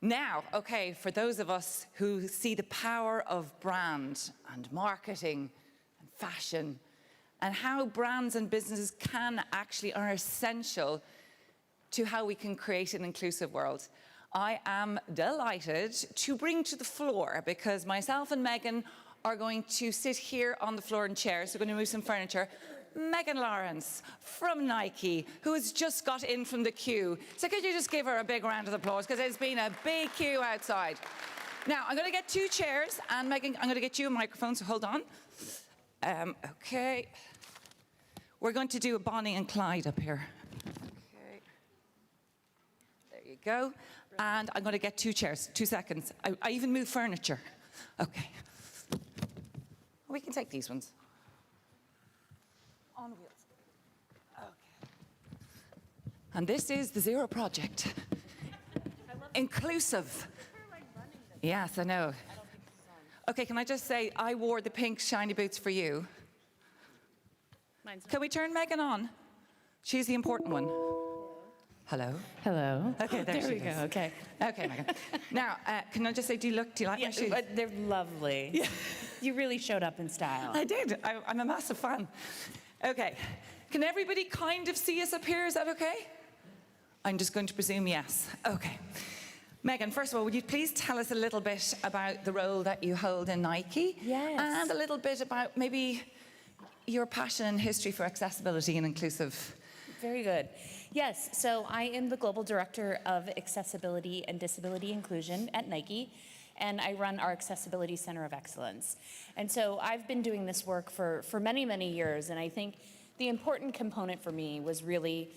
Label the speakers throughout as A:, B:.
A: Now, okay, for those of us who see the power of brand and marketing and fashion and how brands and businesses are essential to how we can create an inclusive world, I am delighted to bring to the floor, because myself and Megan are going to sit here on the floor in chairs, so we're going to move some furniture, Megan Lawrence from Nike, who has just got in from the queue. So could you just give her a big round of applause, because it's been a big queue outside. Now, I'm going to get 2 chairs, and Megan, I'm going to get you a microphone, so hold on. Okay. We're going to do a Bonnie and Clyde up here. Okay. There you go. And I'm going to get 2 chairs. 2 seconds. I even moved furniture. Okay. We can take these ones. On wheels. Okay. And this is the Zero Project. Inclusive. Yes, I know. Okay, can I just say, I wore the pink shiny boots for you. Can we turn Megan on? She's the important one. Hello.
B: Hello.
A: Okay, there
B: we
A: is.
B: go. Okay.
A: Okay, Megan. Now, can I just say, do you like my shoes?
B: They're lovely.
A: Yeah.
B: You really showed up in style.
A: I did. I'm a massive fan. Okay. Can everybody kind of see us up here? Is that okay? I'm just going to presume yes. Okay. Megan, first of all, would you please tell us a little bit about the role that you hold in Nike?
B: Yes.
A: And a little bit about maybe your passion and history for accessibility and inclusive.
B: Very good. Yes, so I am the Global Director of Accessibility and Disability Inclusion at Nike, and I run our Accessibility Center of Excellence. And so I've been doing this work for many, many years, and I think the important component for me was really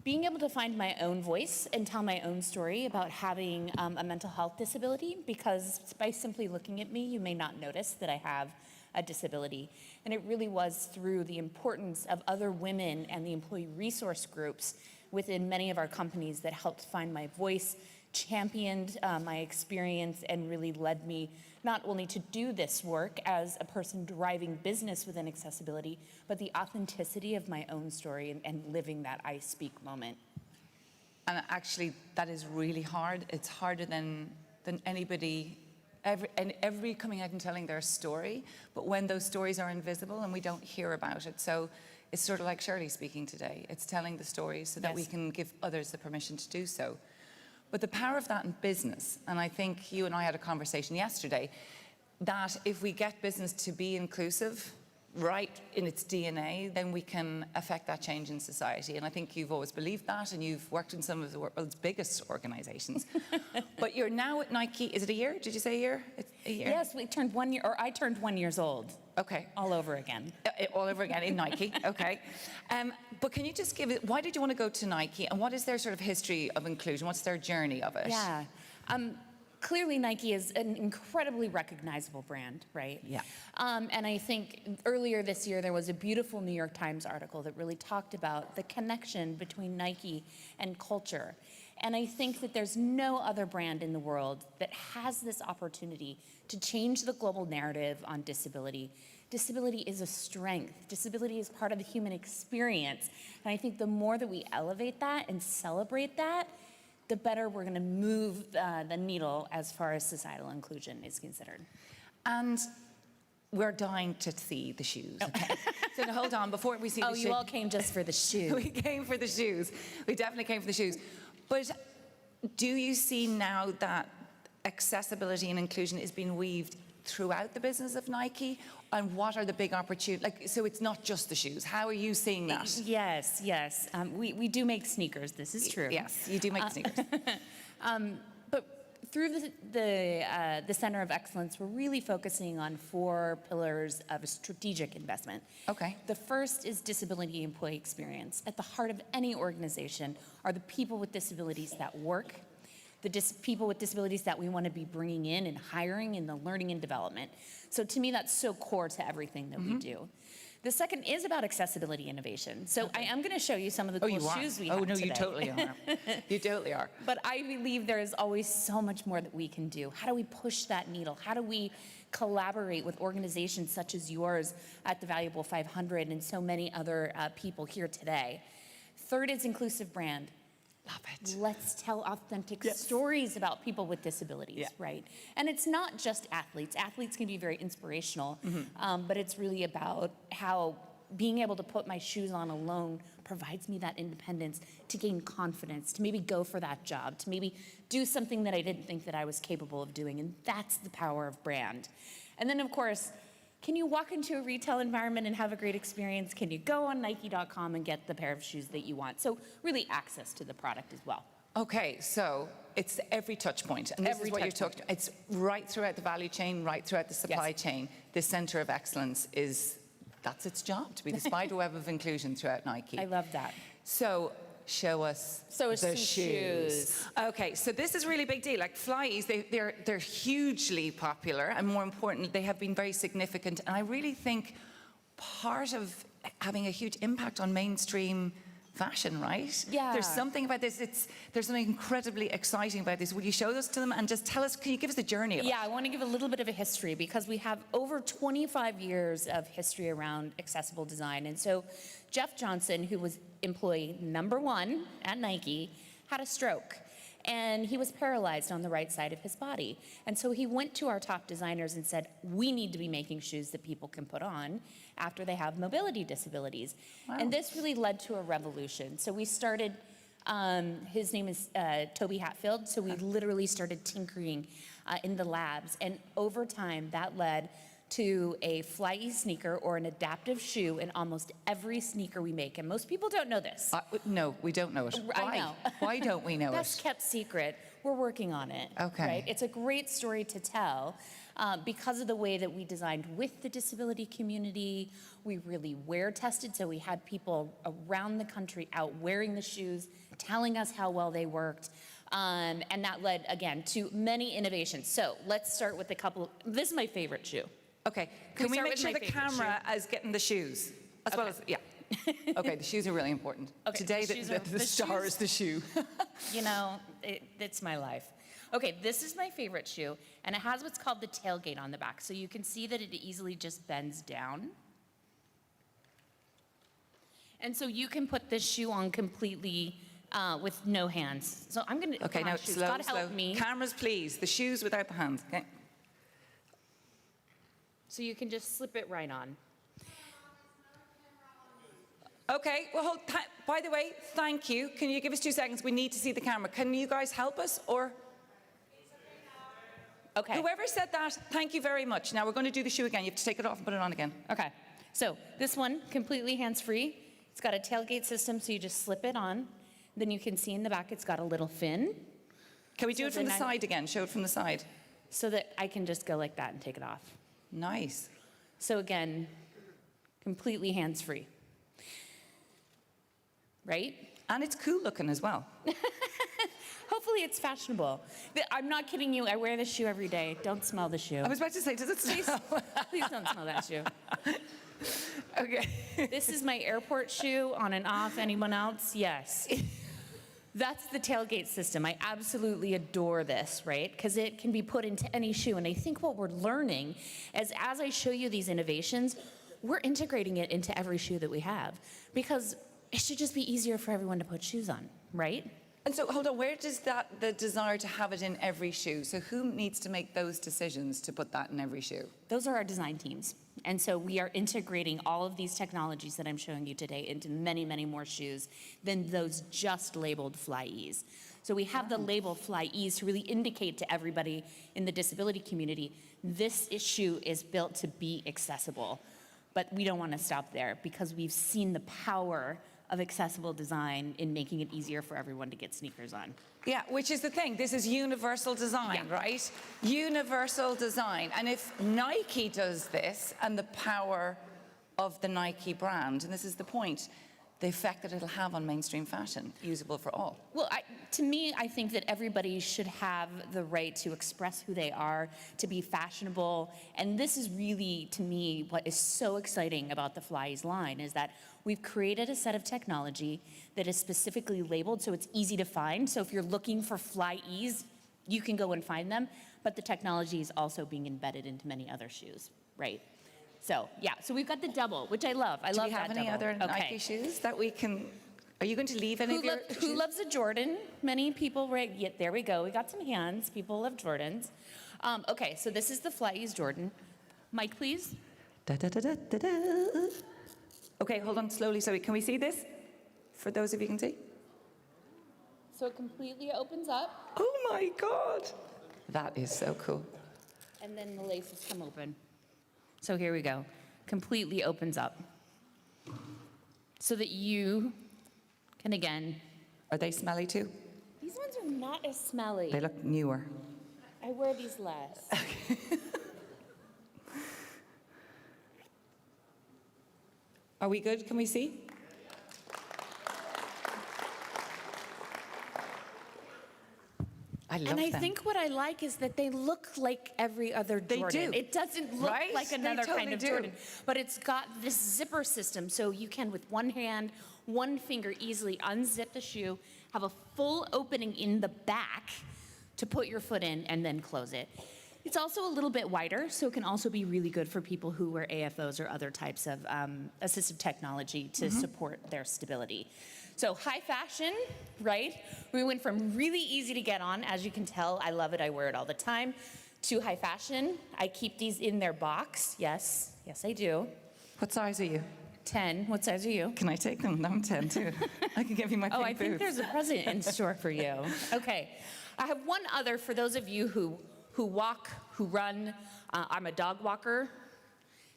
B: being able to find my own voice and tell my own story about having a mental health disability, because by simply looking at me, you may not notice that I have a disability. And it really was through the importance of other women and the employee resource groups within many of our companies that helped find my voice, championed my experience, and really led me not only to do this work as a person driving business within accessibility, but the authenticity of my own story and living that I speak moment.
A: And actually, that is really hard. It's harder than anybody every coming out and telling their story, but when those stories are invisible and we don't hear about it. So it's sort of like Shirley speaking today. It's telling the stories so that we can give others the permission to do so. But the power of that in business, and I think you and I had a conversation yesterday, that if we get business to be inclusive right in its DNA, then we can affect that change in society. And I think you've always believed that, and you've worked in some of the world's biggest organizations. But you're now at Nike, is it a year? Did you say a year? It's a year?
B: Yes, we turned 1 year, or I turned 1 year old.
A: Okay.
B: All over again.
A: All over again in Nike, okay. But can you just give it, why did you want to go to Nike, and what is their sort of history of inclusion? What's their journey of it?
B: Yeah. Clearly, Nike is an incredibly recognizable brand, right?
A: Yeah.
B: And I think earlier this year, there was a beautiful New York Times article that really talked about the connection between Nike and culture. And I think that there's no other brand in the world that has this opportunity to change the global narrative on disability. Disability is a strength. Disability is part of the human experience. And I think the more that we elevate that and celebrate that, the better we're going to move the needle as far as societal inclusion is considered.
A: And we're dying to see the shoes. Okay. So now, hold on, before we see the shoes.
B: Oh, you all came just for the shoes.
A: We came for the shoes. We definitely came for the shoes. But do you see now that accessibility and inclusion is being weaved throughout the business of Nike? And what are the big opportunities? So it's not just the shoes. How are you seeing that?
B: Yes, yes. We do make sneakers, this is true.
A: Yes, you do make sneakers.
B: But through the Center of Excellence, we're really focusing on 4 pillars of a strategic investment.
A: Okay.
B: The first is disability employee experience. At the heart of any organization are the people with disabilities that work, the people with disabilities that we want to be bringing in and hiring in the learning and development. So to me, that's so core to everything that we do. The second is about accessibility innovation. So I am going to show you some of the cool shoes we have today.
A: Oh, no, you totally are. You totally are.
B: But I believe there is always so much more that we can do. How do we push that needle? How do we collaborate with organizations such as yours at the Valuable 500 and so many other people here today? Third is inclusive brand.
A: Love it.
B: Let's tell authentic stories about people with disabilities, right? And it's not just athletes. Athletes can be very inspirational, but it's really about how being able to put my shoes on alone provides me that independence to gain confidence, to maybe go for that job, to maybe do something that I didn't think that I was capable of doing. And that's the power of brand. And then, of course, can you walk into a retail environment and have a great experience? Can you go on Nike.com and get the pair of shoes that you want? So really access to the product as well.
A: Okay, so it's every touch point. And this is what you're talking about. It's right throughout the value chain, right throughout the supply chain. This center of excellence that's its job, to be the spider web of inclusion throughout Nike.
B: I love that.
A: So show us the shoes. Okay, so this is a really big deal. Like Flyes, they're hugely popular, and more important, they have been very significant. And I really think part of having a huge impact on mainstream fashion, right?
B: Yeah.
A: There's something about this, there's something incredibly exciting about this. Will you show this to them and just tell us, can you give us the journey of it?
B: Yeah, I want to give a little bit of a history because we have over 25 years of history around accessible design. And so Jeff Johnson, who was employee #1 at Nike, had a stroke. And he was paralyzed on the right side of his body. And so he went to our top designers and said, we need to be making shoes that people can put on after they have mobility disabilities. Wow. And this really led to a revolution. So we started, his name is Toby Hatfield, so we literally started tinkering in the labs. And over time, that led to a Flyy sneaker or an adaptive shoe in almost every sneaker we make. And most people don't know this.
A: No, we don't know it. Why?
B: I know.
A: Why don't we know
B: That's
A: it?
B: kept secret. We're working on it.
A: Okay.
B: Right? It's a great story to tell because of the way that we designed with the disability community. We really wear tested, so we had people around the country out wearing the shoes, telling us how well they worked. And that led, again, to many innovations. So let's start with a couple. This is my favorite shoe.
A: Okay, can we make sure the camera is getting the shoes? As well as, Okay, the shoes are really important.
B: Okay,
A: Today, the star is the shoe.
B: You know, it's my life. Okay, this is my favorite shoe, and it has what's called the tailgate on the back. So you can see that it easily just bends down. And so you can put this shoe on completely with no hands. So I'm gonna,
A: okay, now
B: shoes.
A: slow,
B: Gotta
A: slow.
B: help me.
A: Cameras, please. The shoes without the hands, okay?
B: So you can just slip it right on.
A: Okay, well, by the way, thank you. Can you give us 2 seconds? We need to see the camera. Can you guys help us, or?
B: Okay.
A: Whoever said that, thank you very much. Now we're going to do the shoe again. You have to take it off and put it on again.
B: Okay, so this one, completely hands-free. It's got a tailgate system, so you just slip it on. Then you can see in the back it's got a little fin.
A: Can we do it from the side again? Show it from the side.
B: So that I can just go like that and take it off.
A: Nice.
B: So again, completely hands-free. Right?
A: And it's cool looking as well.
B: Hopefully it's fashionable. I'm not kidding you. I wear this shoe every day. Don't smell the shoe.
A: I was about to say, does it smell?
B: Please don't smell that shoe.
A: Okay.
B: This is my airport shoe, on and off. Anyone else? Yes. That's the tailgate system. I absolutely adore this, right? Because it can be put into any shoe. And I think what we're learning is as I show you these innovations, we're integrating it into every shoe that we have. Because it should just be easier for everyone to put shoes on, right?
A: And so, hold on, where does the desire to have it in every shoe? So who needs to make those decisions to put that in every shoe?
B: Those are our design teams. And so we are integrating all of these technologies that I'm showing you today into many, many more shoes than those just labeled Flyes. So we have the label Flyes to really indicate to everybody in the disability community, this shoe is built to be accessible. But we don't want to stop there because we've seen the power of accessible design in making it easier for everyone to get sneakers on.
A: Yeah, which is the thing. This is universal design, right? Universal design. And if Nike does this, and the power of the Nike brand, and this is the point, the effect that it'll have on mainstream fashion, usable for all.
B: Well, to me, I think that everybody should have the right to express who they are, to be fashionable. And this is really, to me, what is so exciting about the Flyes line is that we've created a set of technology that is specifically labeled so it's easy to find. So if you're looking for Flyes, you can go and find them. But the technology is also being embedded into many other shoes, right? So, yeah, so we've got the double, which I love. I love that double.
A: Do we have any other Nike shoes that we can Are you going to leave any of your
B: Who
A: shoes?
B: loves a Jordan? Many people, right? Yeah, there we go. We got some hands. People love Jordans. Okay, so this is the Fly's Jordan. Mic, please.
A: Da, da, da, da, da, da. Okay, hold on slowly. Sorry, can we see this? For those of you who can see.
B: So it completely opens up,
A: Oh my God. That is so cool.
B: and then the laces come open. So here we go. Completely opens up. So that you can, again,
A: Are they smelly too?
B: these ones are not as smelly.
A: They look newer.
B: I wear these less.
A: Are we good? Can we see? I love
B: And I
A: them.
B: think what I like is that they look like every other
A: They
B: Jordan.
A: do.
B: It doesn't look
A: Right?
B: like
A: They
B: another
A: totally
B: kind of
A: do.
B: Jordan, but it's got this zipper system, so you can, with one hand, one finger, easily unzip the shoe, have a full opening in the back to put your foot in, and then close it. It's also a little bit wider, so it can also be really good for people who wear AFOs or other types of assistive technology to support their stability. So high fashion, right? We went from really easy to get on, as you can tell, I love it, I wear it all the time, to high fashion. I keep these in their box, yes, I do.
A: What size are you?
B: 10, what size are you?
A: Can I take them? I'm 10 too. I can give you my pink
B: Oh, I think
A: boots.
B: there's a present in store for you. Okay, I have one other for those of you who walk, who run. I'm a dog walker,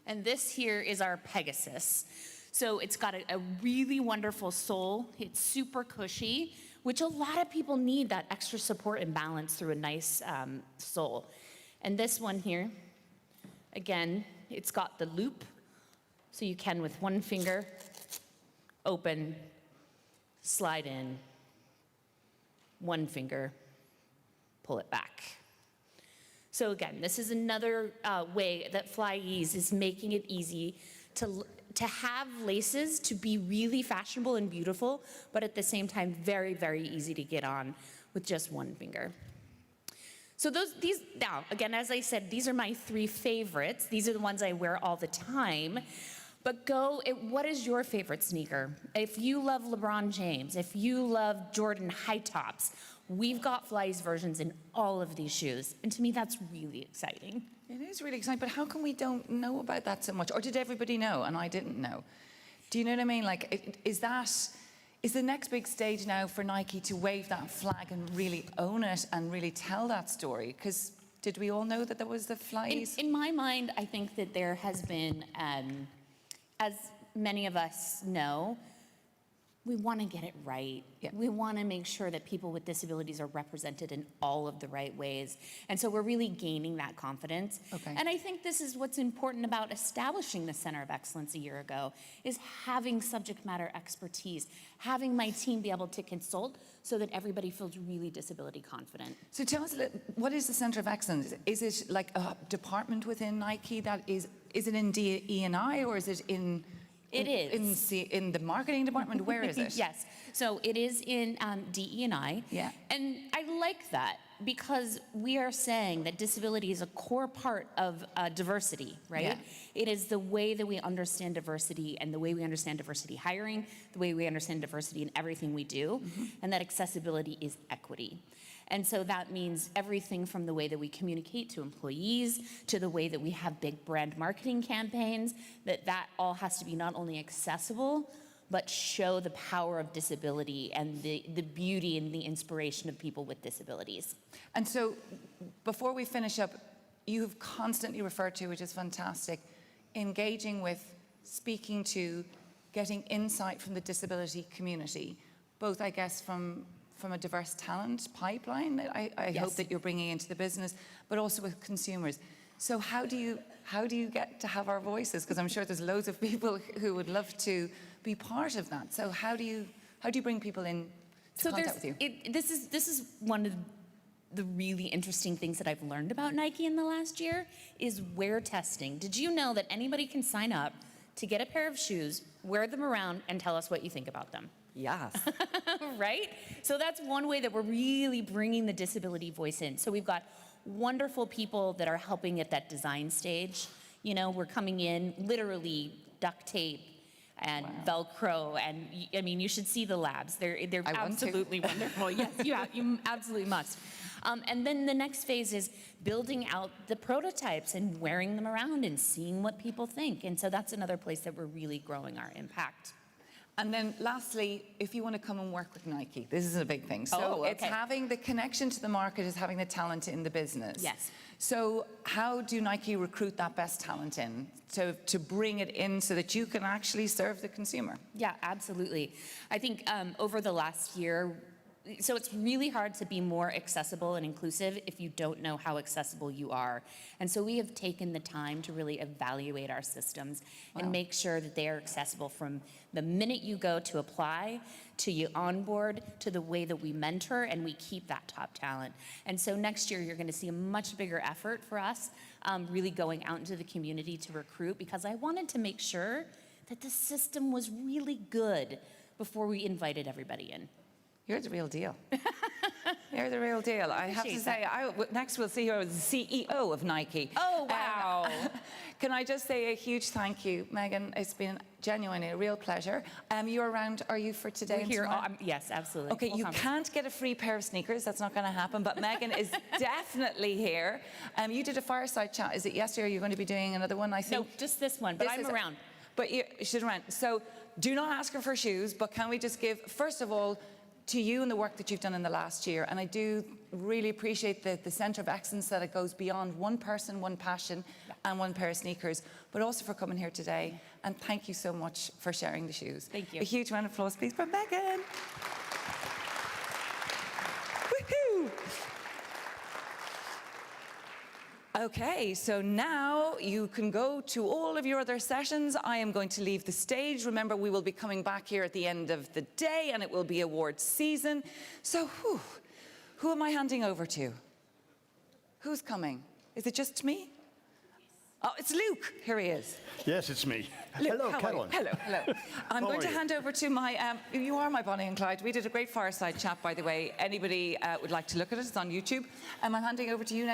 B: and this here is our Pegasus. So it's got a really wonderful sole. It's super cushy, which a lot of people need that extra support and balance through a nice sole. And this one here, again, it's got the loop, so you can, with one finger, open, slide in, one finger, pull it back. So again, this is another way that FlyEase is making it easy to have laces to be really fashionable and beautiful, but at the same time, very, very easy to get on with just one finger. So now, again, as I said, these are my 3 favorites. These are the ones I wear all the time. But what is your favorite sneaker? If you love LeBron James, if you love Jordan high tops, we've got Fly's versions in all of these shoes. And to me, that's really exciting.
A: It is really exciting, but how come we don't know about that so much? Or did everybody know and I didn't know? Do you know what I mean? Like, is the next big stage now for Nike to wave that flag and really own it and really tell that story? Because did we all know that there was the Fly's?
B: In my mind, I think that there has been, as many of us know, we want to get it right.
A: Yeah.
B: We want to make sure that people with disabilities are represented in all of the right ways. And so we're really gaining that confidence.
A: Okay.
B: And I think this is what's important about establishing the Center of Excellence a year ago, is having subject matter expertise, having my team be able to consult so that everybody feels really disability confident.
A: So tell us, what is the Centre of Excellence? Is it like a department within Nike that is it in E&I or is it in...
B: It is.
A: In the marketing department? Where is it?
B: Yes. So it is in DE&I.
A: Yeah.
B: And I like that because we are saying that disability is a core part of diversity, right?
A: Yeah.
B: It is the way that we understand diversity and the way we understand diversity hiring, the way we understand diversity in everything we do, and that accessibility is equity. And so that means everything from the way that we communicate to employees, to the way that we have big brand marketing campaigns, that all has to be not only accessible, but show the power of disability and the beauty and the inspiration of people with disabilities.
A: And so, before we finish up, you've constantly referred to, which is fantastic, engaging with, speaking to, getting insight from the disability community, both, I guess, from a diverse talent pipeline that I
B: Yes.
A: hope that you're bringing into the business, but also with consumers. So how do you get to have our voices? Because I'm sure there's loads of people who would love to be part of that. So how do you bring people in to contact with you?
B: This is one of the really interesting things that I've learned about Nike in the last year is wear testing. Did you know that anybody can sign up to get a pair of shoes, wear them around, and tell us what you think about them?
A: Yes.
B: Right? So that's one way that we're really bringing the disability voice in. So we've got wonderful people that are helping at that design stage. You know, we're coming in, literally duct tape, and Velcro, and I mean, you should see the labs. They're absolutely wonderful. Yes, you absolutely must. And then the next phase is building out the prototypes and wearing them around and seeing what people think. And so that's another place that we're really growing our impact.
A: And then lastly, if you want to come and work with Nike, this is a big thing. So it's having the connection to the market, is having the talent in the business.
B: Yes.
A: So how do Nike recruit that best talent in to bring it in so that you can actually serve the consumer?
B: Yeah, absolutely. I think over the last year, so it's really hard to be more accessible and inclusive if you don't know how accessible you are. And so we have taken the time to really evaluate our systems and make sure that they are accessible from the minute you go to apply, to you onboard, to the way that we mentor and we keep that top talent. And so next year, you're going to see a much bigger effort for us really going out into the community to recruit, because I wanted to make sure that the system was really good before we invited everybody in.
A: You're the real deal. You're the real deal. I have to say, next we'll see you as the CEO of Nike.
B: Oh, wow.
A: Can I just say a huge thank you, Megan? It's been genuinely a real pleasure. You're around, are you, for today and tomorrow?
B: Yes, absolutely.
A: Okay, you can't get a free pair of sneakers. That's not going to happen. But Megan is definitely here. You did a fireside chat. Is it yesterday, or you're going to be doing another one, I think?
B: No, just this one, but I'm around.
A: But she's around. So do not ask her for shoes, but can we just give, first of all, to you and the work that you've done in the last year. And I do really appreciate the centre of excellence, that it goes beyond one person, one passion, and one pair of sneakers, but also for coming here today. And thank you so much for sharing the shoes.
B: Thank you.
A: A huge round of applause, please, for Megan. Woohoo! Okay, so now you can go to all of your other sessions. I am going to leave the stage. Remember, we will be coming back here at the end of the day, and it will be awards season. So who am I handing over to? Who's coming? Is it just me? Oh, it's Luke. Here he is.
C: Yes, it's me.
A: Luke,
C: hello, Carolyn.
A: Hello. I'm going to hand over to my, you are my Bonnie and Clyde. We did a great fireside chat, by the way. Anybody would like to look at it, it's on YouTube. I'm handing over to you now.